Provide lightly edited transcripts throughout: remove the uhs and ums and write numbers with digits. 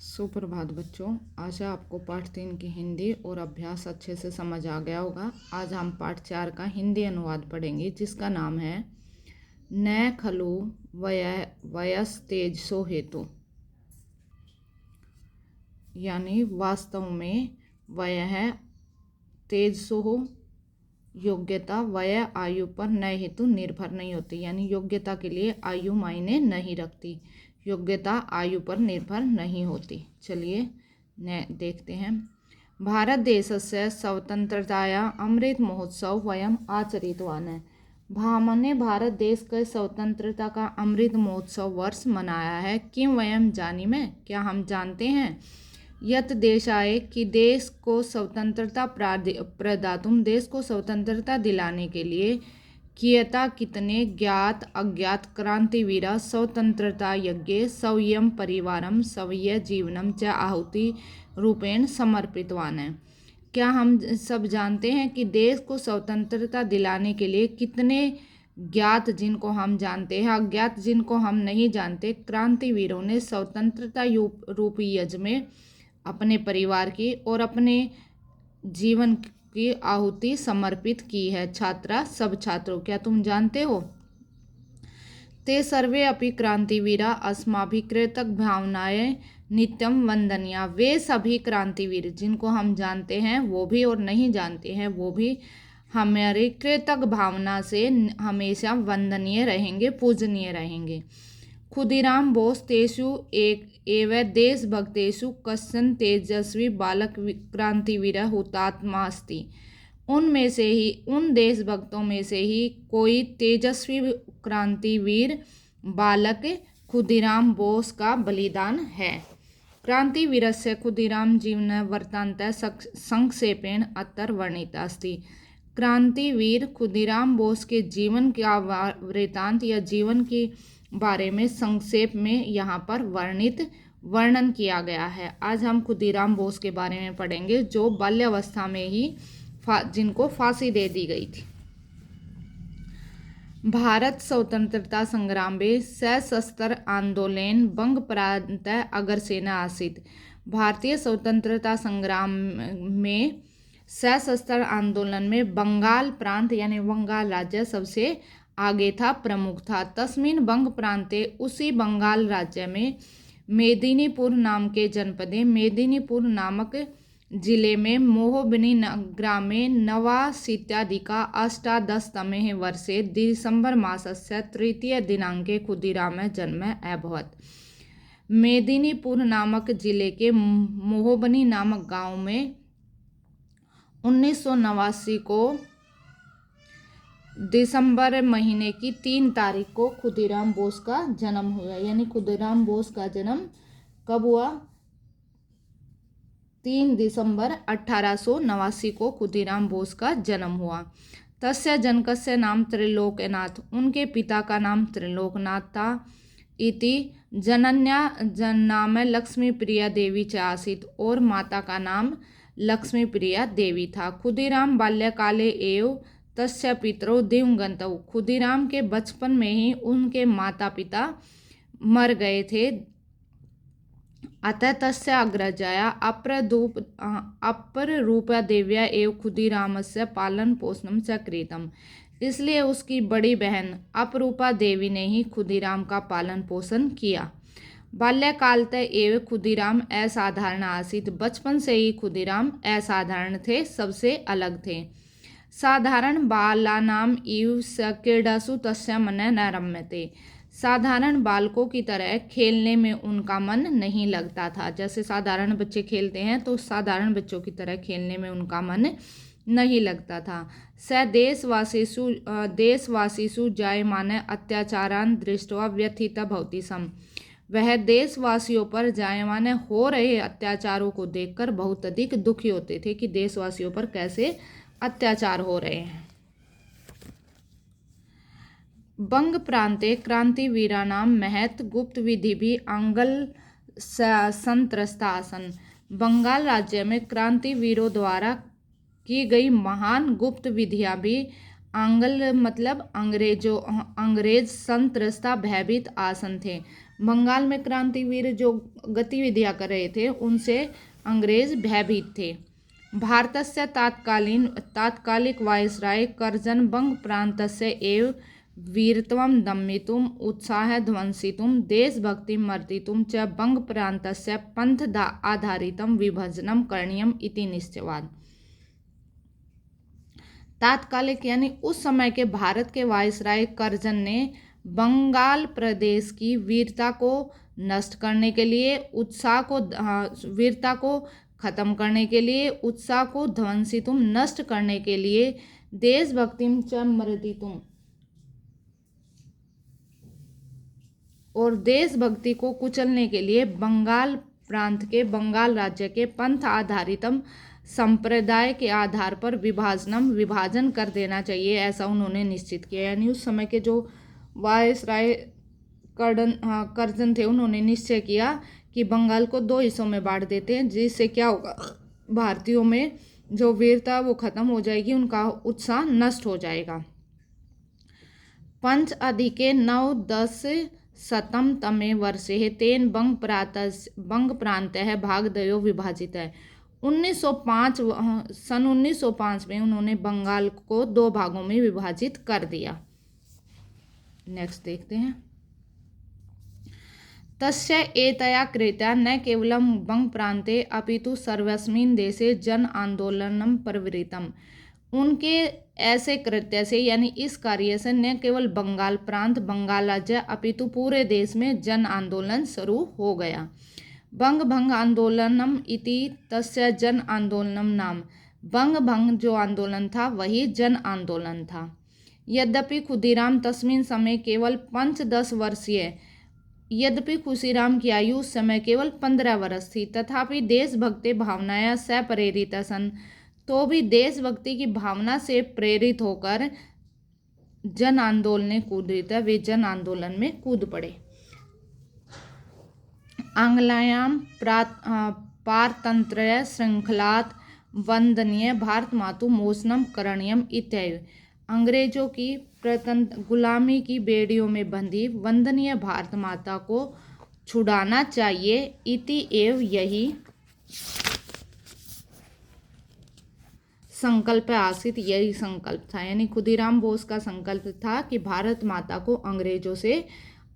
सुप्रभात बच्चों। आशा आपको पाठ 3 की हिंदी और अभ्यास अच्छे से समझ आ गया होगा। आज हम पाठ 4 का हिंदी अनुवाद पढ़ेंगे, जिसका नाम है न खलु वयस तेज सो हेतु, यानी वास्तव में वय है तेज सो हो, योग्यता वय आयु पर न हेतु निर्भर नहीं होती, यानी योग्यता के लिए आयु मायने नहीं रखती, योग्यता आयु पर निर्भर नहीं होती। चलिए देखते हैं। भारत देशस्य स्वतंत्रताया अमृत महोत्सव वयम आचरितवान है। हमने भारत देश के स्वतंत्रता का अमृत महोत्सव वर्ष मनाया है। किम वयम जानी में, क्या हम जानते हैं। यत देशाय कि देश को स्वतंत्रता प्रदातुम, देश को स्वतंत्रता दिलाने के लिए कियता कितने ज्ञात अज्ञात क्रांतिवीरा स्वतंत्रता यज्ञ स्वयं परिवारम स्वय जीवनम च आहुति रूपेण समर्पितवान है। क्या हम सब जानते हैं कि देश को स्वतंत्रता दिलाने के लिए कितने ज्ञात, जिनको हम जानते हैं, अज्ञात जिनको हम नहीं जानते, क्रांतिवीरों ने स्वतंत्रता रूपी यज्ञ में अपने परिवार की और अपने जीवन की आहुति समर्पित की है। छात्रा, सब छात्रों, क्या तुम जानते हो। ते सर्वे अपि क्रांतिवीरा अस्माभिकृतक भावनाएं नित्यम वंदनिया, वे सभी क्रांतिवीर जिनको हम जानते हैं वो भी और नहीं जानते हैं वो भी हमारी कृतज्ञ भावना से हमेशा वंदनीय रहेंगे, पूजनीय रहेंगे। खुदीराम बोस तेषु एव देशभक्तेषु कश्चन तेजस्वी बालक क्रांतिवीर हुतात्मा अस्ति, उनमें से ही, उन देशभक्तों में से ही कोई तेजस्वी क्रांतिवीर बालक खुदीराम बोस का बलिदान है। क्रांतिवीरस्य खुदीराम जीवन वृत्तान्तः संक्षेपेण अत्र वर्णित अस्ति। क्रांतिवीर खुदीराम बोस के जीवन का वृत्तांत या जीवन के बारे में संक्षेप में यहाँ पर वर्णन किया गया है। आज हम खुदीराम बोस के बारे में पढ़ेंगे, जो बाल्यावस्था में ही जिनको फांसी दे दी गई थी। भारत स्वतंत्रता संग्राम में सशस्त्र आंदोलन बंग प्रांत अग्रसेन आसीत्। भारतीय स्वतंत्रता संग्राम में सशस्त्र आंदोलन में बंगाल प्रांत यानी बंगाल राज्य सबसे आगे था, प्रमुख था। तस्मिन बंग प्रांते, उसी बंगाल राज्य में मेदिनीपुर नाम के जनपदे, मेदिनीपुर नामक जिले में मोहबनी ग्रामे नवाशीत्याधिका अष्टादशतमे वर्षे दिसंबर मासस्य तृतीय दिनांके खुदीराम जन्म अभवत्। मेदिनीपुर नामक जिले के मोहबनी नामक गांव में 1989 को दिसंबर महीने की 3 तारीख को खुदीराम बोस का जन्म हुआ। यानी खुदीराम बोस का जन्म कब हुआ। 3 दिसंबर 1889 को खुदीराम बोस का जन्म हुआ। तस्य जनकस्य नाम त्रिलोकनाथ, उनके पिता का नाम त्रिलोकनाथ था। इति जनन्या नाम लक्ष्मी प्रिया देवी च आसीत्, और माता का नाम लक्ष्मी प्रिया देवी था। खुदीराम बाल्यकाले एव तस्य पितरौ दिवंगतौ, खुदीराम के बचपन में ही उनके माता पिता मर गए थे। अतः तस्य अग्रजाया अपरूपा देव्या एव खुदीरामस्य पालन पोषणं च कृतम्, इसलिए उसकी बड़ी बहन अपरूपा देवी ने ही खुदीराम का पालन पोषण किया। बाल्यकालतः एव खुदीराम असाधारण आसीत्, बचपन से ही खुदीराम असाधारण थे, सबसे अलग थे। साधारण बालानाम इव क्रीडासु तस्य मनः न रम्यते, साधारण बालकों की तरह खेलने में उनका मन नहीं लगता था। जैसे साधारण बच्चे खेलते हैं तो साधारण बच्चों की तरह खेलने में उनका मन नहीं लगता था। स देशवासीषु जायमाने अत्याचारान् दृष्ट्वा व्यथितः भवति स्म, वह देशवासियों पर जायमाने हो रहे अत्याचारों को देखकर बहुत अधिक दुखी होते थे कि देशवासियों पर कैसे अत्याचार हो रहे हैं। बंग प्रांते क्रांतिवीराणां महत् गुप्त विधि भी आंग्ल संत्रस्ता आसन, बंगाल राज्य में क्रांतिवीरों द्वारा की गई महान गुप्त विधियां भी आंग्ल मतलब अंग्रेज संत्रस्ता भयभीत आसन थे। बंगाल में क्रांतिवीर जो गतिविधियां कर रहे थे उनसे अंग्रेज भयभीत थे। भारतस्य तात्कालिक वायसराय कर्जन बंग प्रान्तस्य एव वीरत्वं दम्मितुम् उत्साहध्वंसितुं देशभक्तिं मर्दितुं च बंग प्रान्तस्य पंथ आधारितं विभजनं करणीयम् इति निश्चयवाद। तात्कालिक यानी उस समय के भारत के वायसराय कर्जन ने बंगाल प्रदेश की वीरता को नष्ट करने के लिए, वीरता को खत्म करने के लिए, उत्साह को ध्वंसितुम नष्ट करने के लिए, देशभक्तिम च मर्दितुम और देशभक्ति को कुचलने के लिए बंगाल प्रांत के, बंगाल राज्य के पंथ आधारितम संप्रदाय के आधार पर विभाजन कर देना चाहिए, ऐसा उन्होंने निश्चित किया। यानी उस समय के जो वायसराय कर्जन थे उन्होंने निश्चय किया कि बंगाल को 2 हिस्सों में बांट देते हैं, जिससे क्या होगा, भारतीयों में जो वीरता वो खत्म हो जाएगी, उनका उत्साह नष्ट हो जाएगा। पंच अधिके 9-10 शतम तमे वर्षे तेन बंग प्रान्तः भागद्वयो विभाजित है। 1905 में उन्होंने बंगाल को 2 भागों में विभाजित कर दिया। नेक्स्ट देखते हैं। तस्य एतया कृत्या न केवलं बंग प्रान्ते अपितु सर्वस्मिन् देशे जन आंदोलनम प्रवृत्तम। उनके ऐसे कृत्य से यानी इस कार्य से न केवल बंगाल प्रांत, बंगाल राज्य अपितु पूरे देश में जन आंदोलन शुरू हो गया। बंग भंग आंदोलनम इति तस्य जन आंदोलनम नाम। बंग भंग जो आंदोलन था वही जन आंदोलन था। यद्यपि खुदीराम तस्मिन समय केवल 5-10 वर्षीय, यद्यपि खुशीराम की आयु उस समय केवल 15 वर्ष थी, तथापि देशभक्ति भावनाया से प्रेरित सन, तो भी देशभक्ति की भावना से प्रेरित होकर जन आंदोलन वे जन आंदोलन में कूद पड़े। आंग्लायाम पारतंत्र श्रृंखलात वंदनीय भारत मातु मोचनम करणीयम इत्यादि। अंग्रेजों की गुलामी की बेड़ियों में बंधी वंदनीय भारत माता को छुड़ाना चाहिए। इति एव यही संकल्प आसित, यही संकल्प था, यानी खुदीराम बोस का संकल्प था कि भारत माता को अंग्रेजों से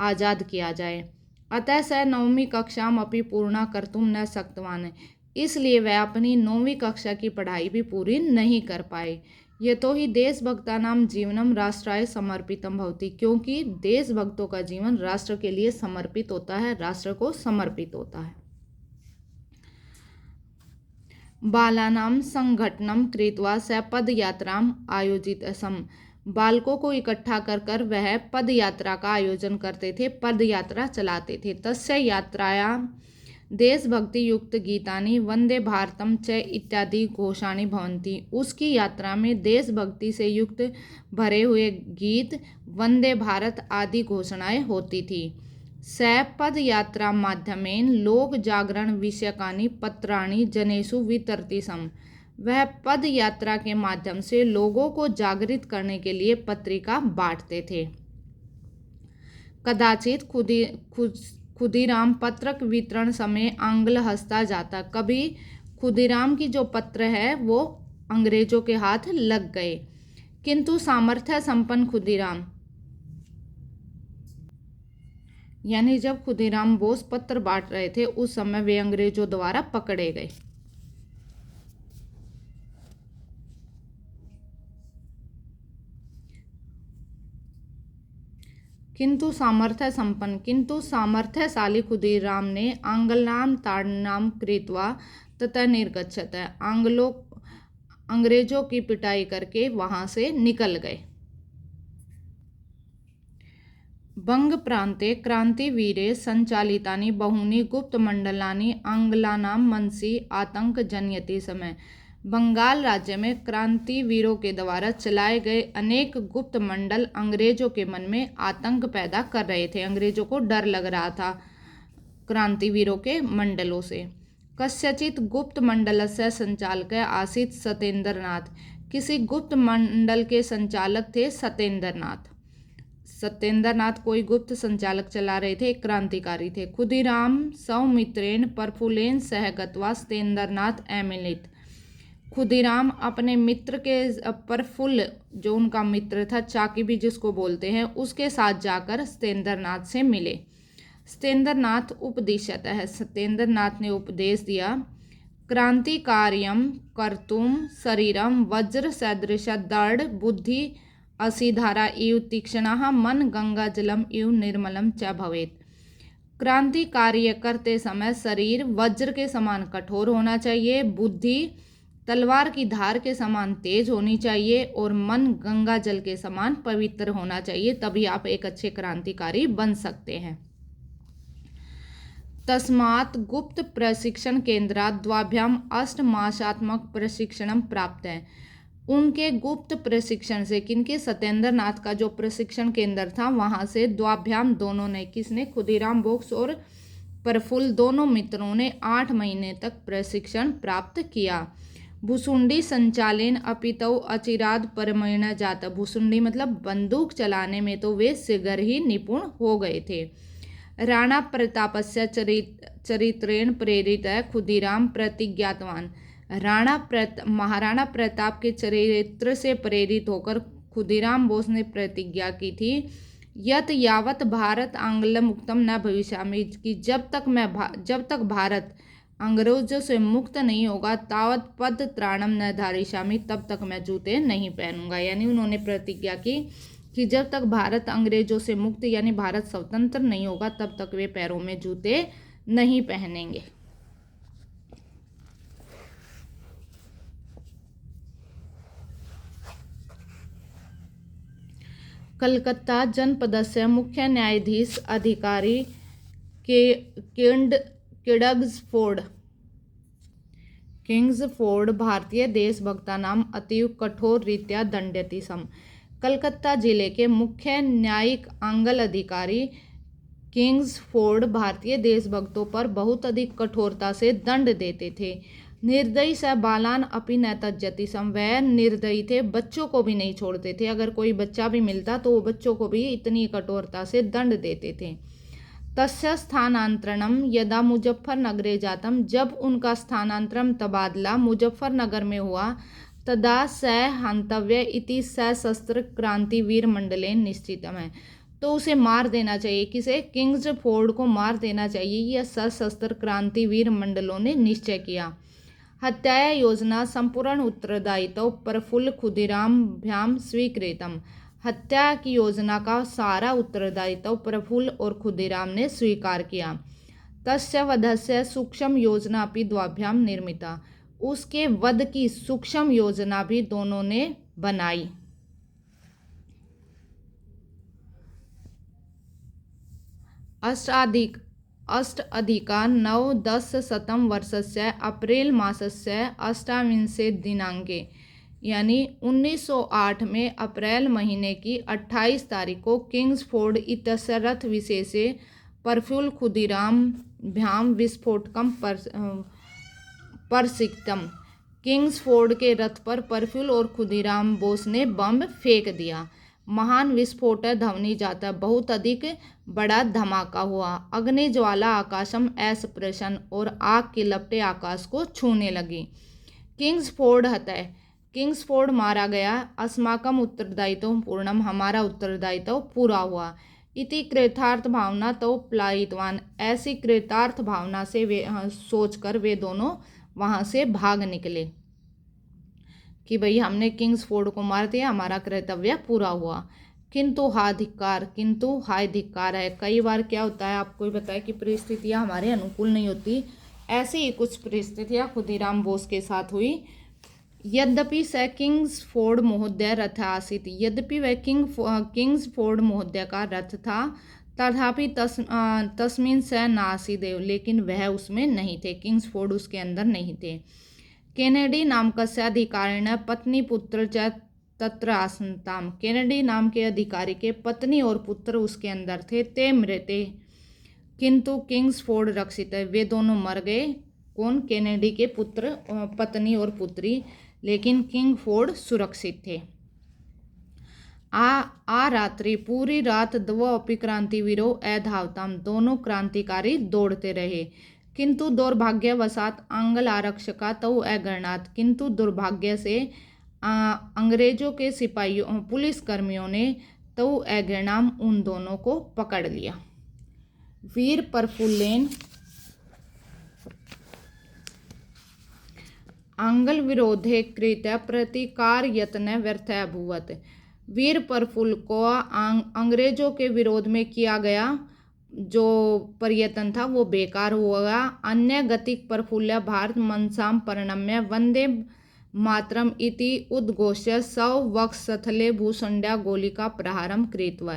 आज़ाद किया जाए। अतः स 9वीं कक्षाम अपि पूर्णा कर्तुम न शक्तवान, इसलिए वह अपनी 9वीं कक्षा की पढ़ाई भी पूरी नहीं कर पाए। यतो ही देशभक्तानां जीवनम राष्ट्राय समर्पितम भवति, क्योंकि देशभक्तों का जीवन राष्ट्र के लिए समर्पित होता है, राष्ट्र को समर्पित होता है। बालानां संघटनम कृत्वा स पदयात्राम आयोजितसम। बालकों को इकट्ठा कर वह पद यात्रा का आयोजन करते थे, पद यात्रा चलाते थे। तस्य यात्रायां देशभक्ति युक्त गीतानि वंदे भारतम च इत्यादि घोषाणि भवन्ति। उसकी यात्रा में देशभक्ति से युक्त भरे हुए गीत, वंदे भारत आदि घोषणाएं होती थी। स पद यात्रा माध्यमेन लोक जागरण विषयकानि पत्राणि जनेषु वितरति स्म। वह पद यात्रा के माध्यम से लोगों को जागृत करने के लिए पत्रिका बांटते थे। कदाचित खुदीराम पत्रक वितरण समय आंग्ल हस्ता जाता, कभी खुदीराम की जो पत्र है वो अंग्रेजों के हाथ लग गए, किंतु सामर्थ्य संपन्न खुदीराम, यानी जब खुदीराम बोस पत्र बांट रहे थे उस समय वे अंग्रेजों द्वारा पकड़े गए। किंतु सामर्थ्यशाली खुदीराम ने आंग्लाम ताड़नाम कृत्वा तथा निर्गच्छत, अंग्रेजों की पिटाई करके वहां से निकल गए। बंग प्रांते क्रांतिवीरे संचालितानि बहुनि गुप्त मंडलानि आंग्लानां मनसि आतंक जनयति समय। बंगाल राज्य में क्रांतिवीरों के द्वारा चलाए गए अनेक गुप्त मंडल अंग्रेजों के मन में आतंक पैदा कर रहे थे। अंग्रेजों को डर लग रहा था क्रांतिवीरों के मंडलों से। कस्यचित गुप्त मंडलस्य संचालक आसीत् सत्येंद्रनाथ। किसी गुप्त मंडल के संचालक थे सत्येंद्रनाथ। सत्येंद्र नाथ कोई गुप्त संचालक चला रहे थे, एक क्रांतिकारी थे। खुदीराम सौमित्रेण प्रफुल्लेन सह गत्वा सत्येंद्र नाथ अमिलित। खुदीराम अपने मित्र के प्रफुल्ल, जो उनका मित्र था, चाकी भी जिसको बोलते हैं, उसके साथ जाकर सत्येंद्र नाथ से मिले। सत्येंद्र नाथ उपदिशत है, सत्येंद्र नाथ ने उपदेश दिया। क्रांतिकार्यम कर्तुम शरीरम वज्र सदृश दृढ़ बुद्धि असीधारा इव तीक्ष्णः मन गंगा जलम इव निर्मलम च भवेत्। क्रांति कार्य करते समय शरीर वज्र के समान कठोर होना चाहिए, बुद्धि तलवार की धार के समान तेज होनी चाहिए और मन गंगा जल के समान पवित्र होना चाहिए, तभी आप एक अच्छे क्रांतिकारी बन सकते हैं। तस्मात् गुप्त प्रशिक्षण केंद्रात् द्वाभ्याम 8 मासात्मक प्रशिक्षण प्राप्त है। उनके गुप्त प्रशिक्षण से, किनके, सत्येंद्र नाथ का जो प्रशिक्षण केंद्र था वहां से, द्वाभ्याम दोनों ने, किसने, खुदीराम बोस और प्रफुल्ल दोनों मित्रों ने 8 महीने तक प्रशिक्षण प्राप्त किया। भुसुंडी संचालन अपितौ अचिराद परमण जात। भुसुंडी मतलब बंदूक चलाने में तो वे शीघ्र ही निपुण हो गए थे। राणा प्रतापस्य चरित्रेण प्रेरित है खुदीराम प्रतिज्ञातवान। महाराणा प्रताप के चरित्र से प्रेरित होकर खुदीराम बोस ने प्रतिज्ञा की थी, यत यावत भारत आंग्ल मुक्तम न भविष्यामि, कि जब तक भारत अंग्रेजों से मुक्त नहीं होगा, तावत पद त्राणम न धारिष्यामि, तब तक मैं जूते नहीं पहनूंगा। यानी उन्होंने प्रतिज्ञा की कि जब तक भारत अंग्रेजों से मुक्त यानी भारत स्वतंत्र नहीं होगा, तब तक वे पैरों में जूते नहीं पहनेंगे। कलकत्ता जनपदस्य मुख्य न्यायाधीश अधिकारी किंग्सफोर्ड भारतीय देशभक्तानां अतीव कठोर रीत्या दंडयति स्म। कलकत्ता जिले के मुख्य न्यायिक आंगल अधिकारी किंग्सफोर्ड भारतीय देशभक्तों पर बहुत अधिक कठोरता से दंड देते थे। निर्दयी स बालान अपि न त्यजति स्म। वह निर्दयी थे, बच्चों को भी नहीं छोड़ते थे। अगर कोई बच्चा भी मिलता तो वो बच्चों को भी इतनी कठोरता से दंड देते थे। तस्य स्थानांतरणम यदा मुजफ्फरनगरे जातम। जब उनका स्थानांतरण, तबादला मुजफ्फरनगर में हुआ, तदा स हंतव्य इति सशस्त्र क्रांतिवीर मंडलेन निश्चितम है, तो उसे मार देना चाहिए। किसे? किंग्सफोर्ड को मार देना चाहिए, यह सशस्त्र क्रांतिवीर मंडलों ने निश्चय किया। हत्या योजना संपूर्ण उत्तरदायित्व प्रफुल्ल खुदीरामभ्याम स्वीकृतम। हत्या की योजना का सारा उत्तरदायित्व प्रफुल्ल और खुदीराम ने स्वीकार किया। तस्य वधस्य सूक्ष्म योजना भी द्वाभ्याम निर्मिता। उसके वध की सूक्ष्म योजना भी दोनों ने बनाई। अष्टाधिका 910 वर्षस्य अप्रैल मासस्य 28 दिनांके, यानी 1908 में अप्रैल महीने की 28 तारीख को किंग्सफोर्ड इत्यस्य रथ विशेषे प्रफुल्ल खुदीरामभ्याम विस्फोटकम परसिक्तम। किंग्सफोर्ड के रथ पर प्रफुल्ल और खुदीराम बोस ने बम फेंक दिया। महान विस्फोट ध्वनि जाता, बहुत अधिक बड़ा धमाका हुआ। अग्नि ज्वाला आकाशम अस्पृशन, और आग की लपटें आकाश को छूने लगी। किंग्सफोर्ड हतः, किंग्सफोर्ड मारा गया। अस्माकम उत्तरदायित्व पूर्णम, हमारा उत्तरदायित्व पूरा हुआ। इति कृतार्थ भावना तो प्लायितवान, ऐसी कृतार्थ भावना से वे सोचकर वे दोनों वहां से भाग निकले कि भाई हमने किंग्सफोर्ड को मार दिया, हमारा कर्तव्य पूरा हुआ। किंतु हाय धिक्कार है। कई बार क्या होता है, आपको ही बताया कि परिस्थितियां हमारे अनुकूल नहीं होती। ऐसे ही कुछ परिस्थितियां खुदीराम बोस के साथ हुई। यद्यपि स किंग्सफोर्ड महोदय रथ आसीत, यद्यपि वह किंग्सफोर्ड महोदय का रथ था, तथापि तस्मिन स नासीदेव, लेकिन वह उसमें नहीं थे, किंग्सफोर्ड उसके अंदर नहीं थे। केनेडी नाम कस्य अधिकारिण पत्नी पुत्र च तत्र आसन्ताम। केनेडी नाम के अधिकारी के पत्नी और पुत्र उसके अंदर थे। ते मृते किंतु किंग्सफोर्ड रक्षित है, वे दोनों मर गए। कौन? केनेडी के पुत्र, पत्नी और पुत्री, लेकिन किंग्सफोर्ड सुरक्षित थे। आ रात्रि पूरी रात द्वौ अपि क्रांतिवीरो अधावताम, दोनों क्रांतिकारी दौड़ते रहे। किंतु दुर्भाग्यवशात आंग्ल आरक्षका तौ अगरनाथ, किंतु दुर्भाग्य से अंग्रेजों के सिपाहियों पुलिस कर्मियों ने तौ अगरनाम उन दोनों को पकड़ लिया। वीर प्रफुल्लेन आंग्ल विरोधे कृत्य प्रतिकार यत्न व्यर्थ अभूवत। वीर प्रफुल्ल को अंग्रेजों के विरोध में किया गया जो प्रयत्न था वो बेकार हुआ। अन्य गतिक प्रफुल्ल भारत मनसाम परिणम्य वंदे मातरम इति उद्घोष्य सौ वक्षस्थले भूसंड्या गोलिका प्रहारम कृत्वा।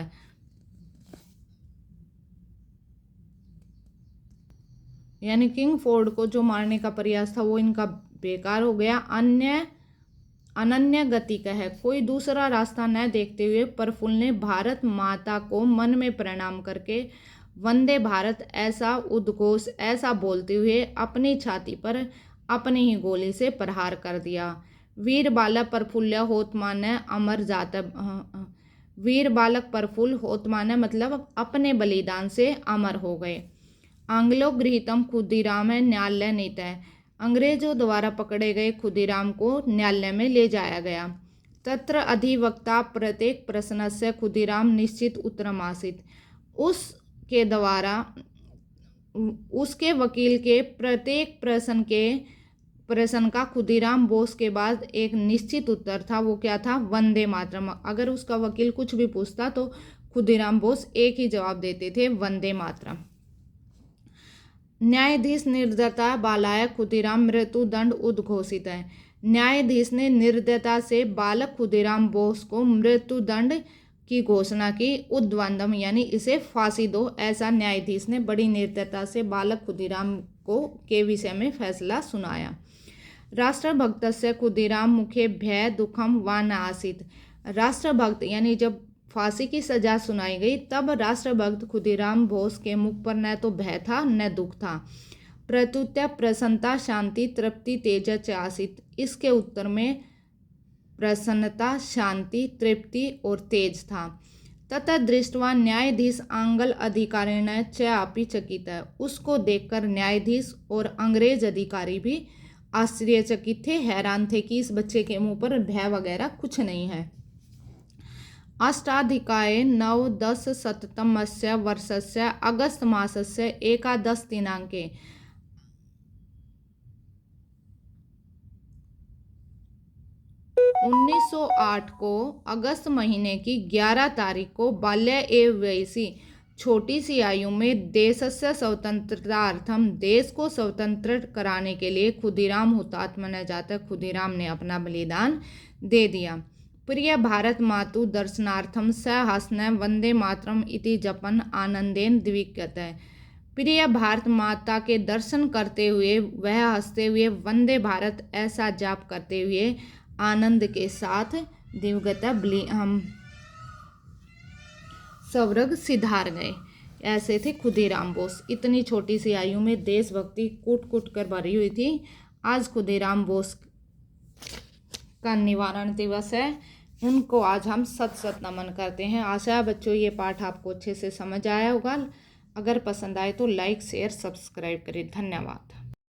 यानी किंग फोर्ड को जो मारने का प्रयास था वो इनका बेकार हो गया। अनन्य गति का है, कोई दूसरा रास्ता न देखते हुए प्रफुल्ल ने भारत माता को मन में प्रणाम करके वंदे भारत ऐसा उद्घोष ऐसा बोलते हुए अपनी छाती पर अपनी ही गोली से प्रहार कर दिया। वीर बालक प्रफुल्ल होतमान्य अमर जात। वीर बालक प्रफुल्ल होतमान्य मतलब अपने बलिदान से अमर हो गए। आंग्लो गृहीतम खुदीराम है न्यायालय नीतः, अंग्रेजों द्वारा पकड़े गए खुदीराम को न्यायालय में ले जाया गया। तत्र अधिवक्ता प्रत्येक प्रश्नस्य खुदीराम निश्चित उत्तरमासीत, उसके द्वारा उसके वकील के प्रत्येक प्रश्न का खुदीराम बोस के बाद एक निश्चित उत्तर था। वो क्या था? वंदे मातरम। अगर उसका वकील कुछ भी पूछता तो खुदीराम बोस एक ही जवाब देते थे, वंदे मातरम। न्यायाधीश निर्दयता बालाय खुदीराम मृत्युदंड उद्घोषित है। न्यायाधीश ने निर्दयता से बालक खुदीराम बोस को मृत्युदंड की घोषणा की। उद्वंदम यानी इसे फांसी दो, ऐसा न्यायाधीश ने बड़ी निर्दयता से बालक खुदीराम को के विषय में फैसला सुनाया। राष्ट्रभक्तस्य खुदीराम मुखे भय दुखम व न आसीत। राष्ट्रभक्त यानी जब फांसी की सजा सुनाई गई तब राष्ट्रभक्त खुदीराम बोस के मुख पर न तो भय था न दुख था। प्रत्युत प्रसन्नता शांति तृप्ति तेज च आसीत। इसके उत्तर में प्रसन्नता शांति तृप्ति और तेज था। तथा दृष्टवा न्यायाधीश आंग्ल अधिकारिण च अपि चकित। उसको देखकर न्यायाधीश और अंग्रेज अधिकारी भी आश्चर्यचकित थे, हैरान थे कि इस बच्चे के मुंह पर भय वगैरह कुछ नहीं है। अष्टाधिकाये 9-10 वर्षस्य अगस्त मासस्य 11 दिनांके 1908 को अगस्त महीने की 11 तारीख को बाल्य एवं वयसी छोटी सी आयु में देशस्य स्वतंत्रतार्थम देश को स्वतंत्र कराने के लिए खुदीराम हुतात्मा जाता खुदीराम ने अपना बलिदान दे दिया। प्रिय भारत मातु दर्शनार्थम स हसन वंदे मातरम इति जपन आनंदेन द्विकत। प्रिय भारत माता के दर्शन करते हुए वह हंसते हुए वंदे भारत ऐसा जाप करते हुए आनंद के साथ दिवगत हम स्वर्ग सिधार गए। ऐसे थे खुदीराम बोस। इतनी छोटी सी आयु में देशभक्ति कूट कूट कर भरी हुई थी। आज खुदीराम बोस का निवारण दिवस है, उनको आज हम सत सत नमन करते हैं। आशा है बच्चों ये पाठ आपको अच्छे से समझ आया होगा। अगर पसंद आए तो लाइक शेयर सब्सक्राइब करें। धन्यवाद।